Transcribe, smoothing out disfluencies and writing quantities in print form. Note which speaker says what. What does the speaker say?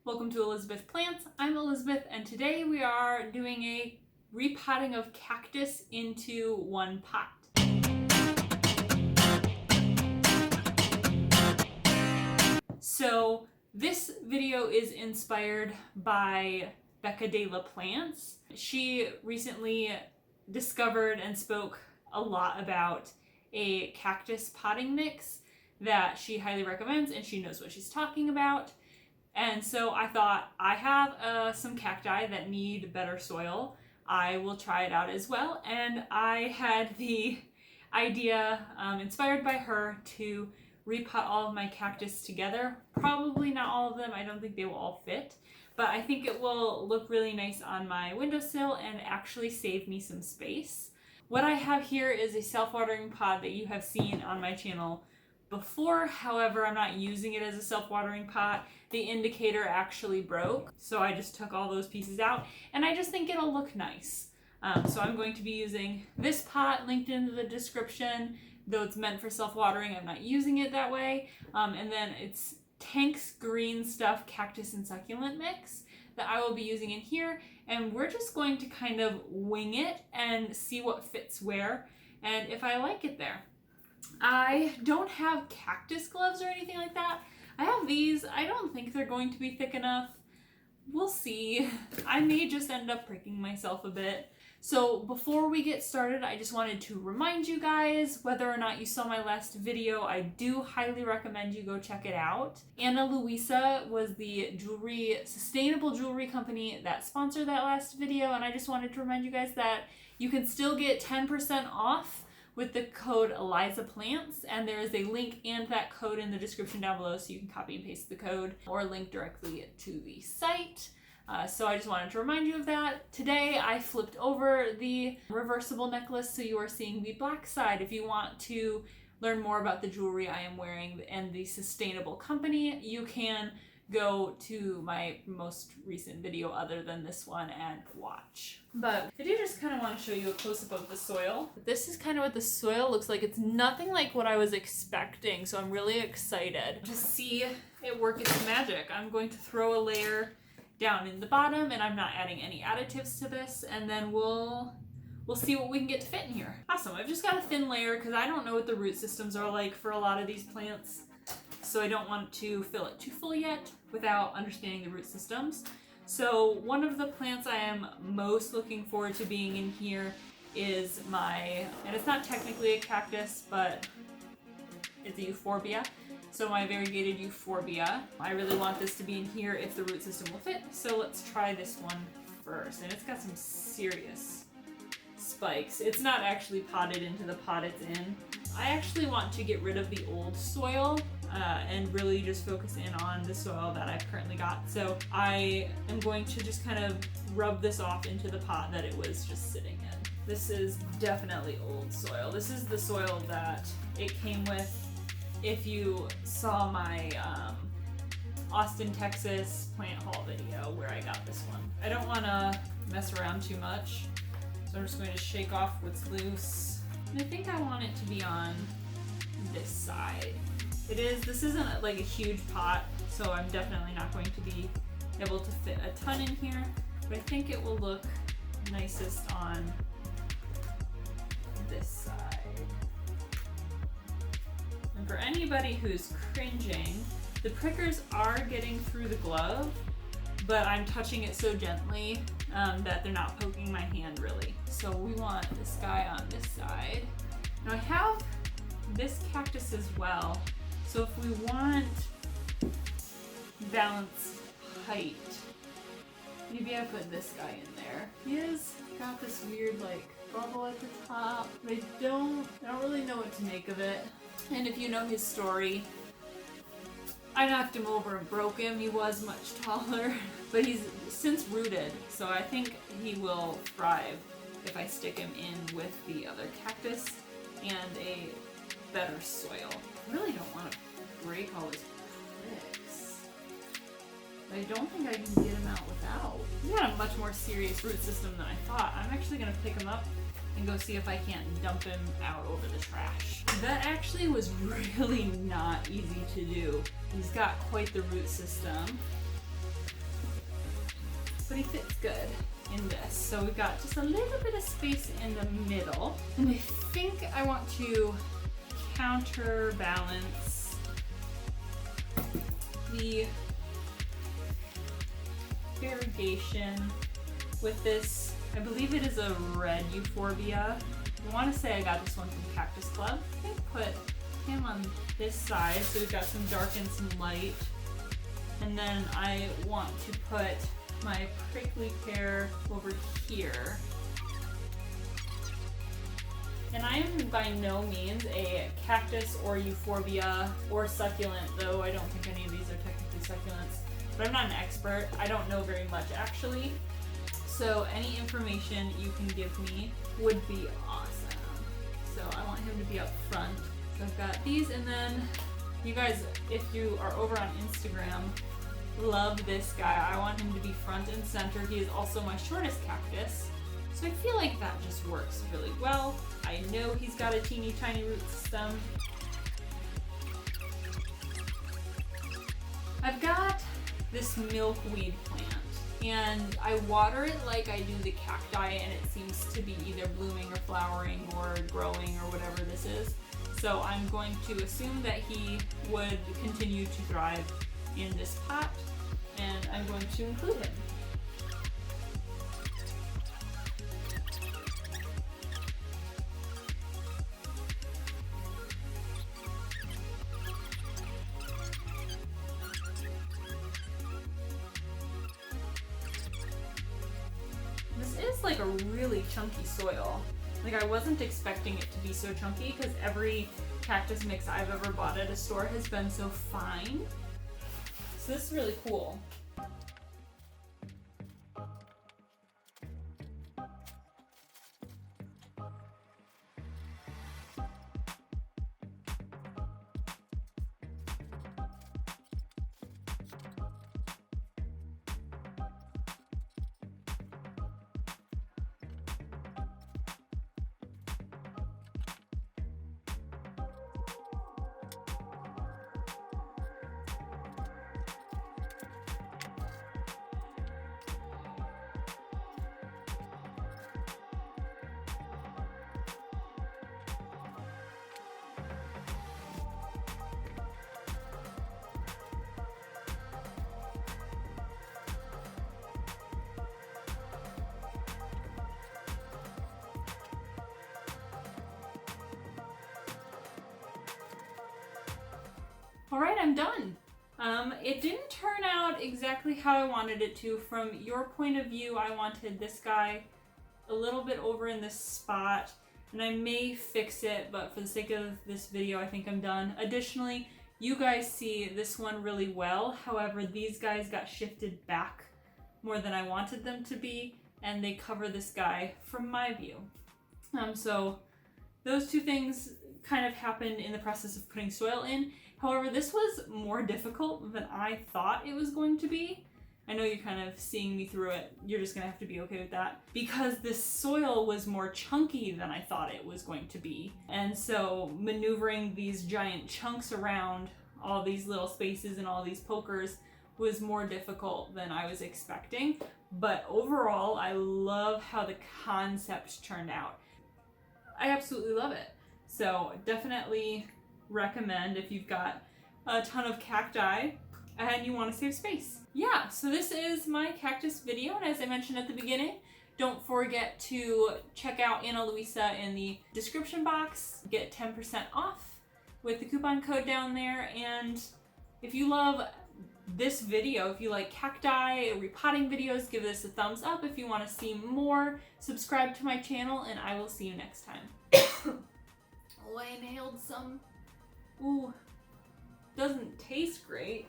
Speaker 1: Welcome to Elizabeth Plants. I'm Elizabeth, and today we are doing a repotting of cactus into one pot. So this video is inspired by Becca de la Plants. She recently discovered and spoke a lot about a cactus potting mix that she highly recommends, and she knows what she's talking about. And so I thought, I have some cacti that need better soil. I will try it out as well. And I had the idea, inspired by her, to repot all of my cactus together. Probably not all of them. I don't think they will all fit. But I think it will look really nice on my windowsill and actually save me some space. What I have here is a self-watering pot that you have seen on my channel before. However, I'm not using it as a self-watering pot. The indicator actually broke, so I just took all those pieces out, and I just think it'll look nice. So I'm going to be using this pot linked in the description. Though it's meant for self-watering, I'm not using it that way. And then it's Tank's Green Stuff Cactus and Succulent Mix that I will be using in here, and we're just going to kind of wing it and see what fits where, and if I like it there. I don't have cactus gloves or anything like that. I have these. I don't think they're going to be thick enough. We'll see. I may just end up pricking myself a bit. So before we get started, I just wanted to remind you guys, whether or not you saw my last video, I do highly recommend you go check it out. Ana Luisa was the sustainable jewelry company that sponsored that last video, and I just wanted to remind you guys that you can still get 10% off with the code ElizaPlants, and there is a link and that code in the description down below, so you can copy and paste the code or link directly to the site. So I just wanted to remind you of that. Today I flipped over the reversible necklace, so you are seeing the black side. If you want to learn more about the jewelry I am wearing and the sustainable company, you can go to my most recent video other than this one and watch. But I do just kind of want to show you a close-up of the soil. This is kind of what the soil looks like. It's nothing like what I was expecting, so I'm really excited to see it work its magic. I'm going to throw a layer down in the bottom, and I'm not adding any additives to this, and then we'll see what we can get to fit in here. Awesome. I've just got a thin layer because I don't know what the root systems are like for a lot of these plants, so I don't want to fill it too full yet without understanding the root systems. So one of the plants I am most looking forward to being in here is and it's not technically a cactus, but it's a euphorbia. So my variegated euphorbia. I really want this to be in here if the root system will fit, so let's try this one first. And it's got some serious spikes. It's not actually potted into the pot it's in. I actually want to get rid of the old soil and really just focus in on the soil that I've currently got. So I am going to just kind of rub this off into the pot that it was just sitting in. This is definitely old soil. This is the soil that it came with if you saw my Austin, Texas plant haul video where I got this one. I don't want to mess around too much, so I'm just going to shake off what's loose. And I think I want it to be on this side. This isn't like a huge pot, so I'm definitely not going to be able to fit a ton in here, but I think it will look nicest on this side. And for anybody who's cringing, the prickers are getting through the glove, but I'm touching it so gently that they're not poking my hand really. So we want this guy on this side. Now I have this cactus as well, so if we want balanced height, maybe I put this guy in there. He has got this weird like bubble at the top, but I don't really know what to make of it. And if you know his story, I knocked him over and broke him. He was much taller, but he's since rooted, so I think he will thrive if I stick him in with the other cactus and a better soil. I really don't want to break all his pricks. I don't think I can get him out without. He's got a much more serious root system than I thought. I'm actually going to pick him up and go see if I can't dump him out over the trash. That actually was really not easy to do. He's got quite the root system. but he fits good in this. So we've got just a little bit of space in the middle. And I think I want to counterbalance the variegation with this. I believe it is a red euphorbia. I want to say I got this one from Cactus Club. I think put him on this side, so we've got some dark and some light. And then I want to put my prickly pear over here. And I am by no means a cactus or euphorbia or succulent, though I don't think any of these are technically succulents. But I'm not an expert. I don't know very much actually. So any information you can give me would be awesome. So I want him to be up front. So I've got these, and then you guys, if you are over on Instagram, love this guy. I want him to be front and center. He is also my shortest cactus. So I feel like that just works really well. I know he's got a teeny tiny root system. I've got this milkweed plant, and I water it like I do the cacti, and it seems to be either blooming or flowering or growing or whatever this is. So I'm going to assume that he would continue to thrive in this pot, and I'm going to include him. This is like a really chunky soil. Like I wasn't expecting it to be so chunky because every cactus mix I've ever bought at a store has been so fine. So this is really cool. All right, I'm done. It didn't turn out exactly how I wanted it to. From your point of view, I wanted this guy a little bit over in this spot, and I may fix it, but for the sake of this video, I think I'm done. Additionally, you guys see this one really well. However, these guys got shifted back more than I wanted them to be, and they cover this guy from my view. So those two things kind of happened in the process of putting soil in. However, this was more difficult than I thought it was going to be. I know you're kind of seeing me through it. You're just gonna have to be okay with that. Because this soil was more chunky than I thought it was going to be. And so maneuvering these giant chunks around all these little spaces and all these pokers was more difficult than I was expecting. But overall, I love how the concept turned out. I absolutely love it. So definitely recommend if you've got a ton of cacti and you want to save space. Yeah, so this is my cactus video, and as I mentioned at the beginning, don't forget to check out Ana Luisa in the description box. Get 10% off with the coupon code down there. And if you love this video, if you like cacti repotting videos, give this a thumbs up. If you want to see more, subscribe to my channel, and I will see you next time. Oh, I inhaled some. Ooh, doesn't taste great.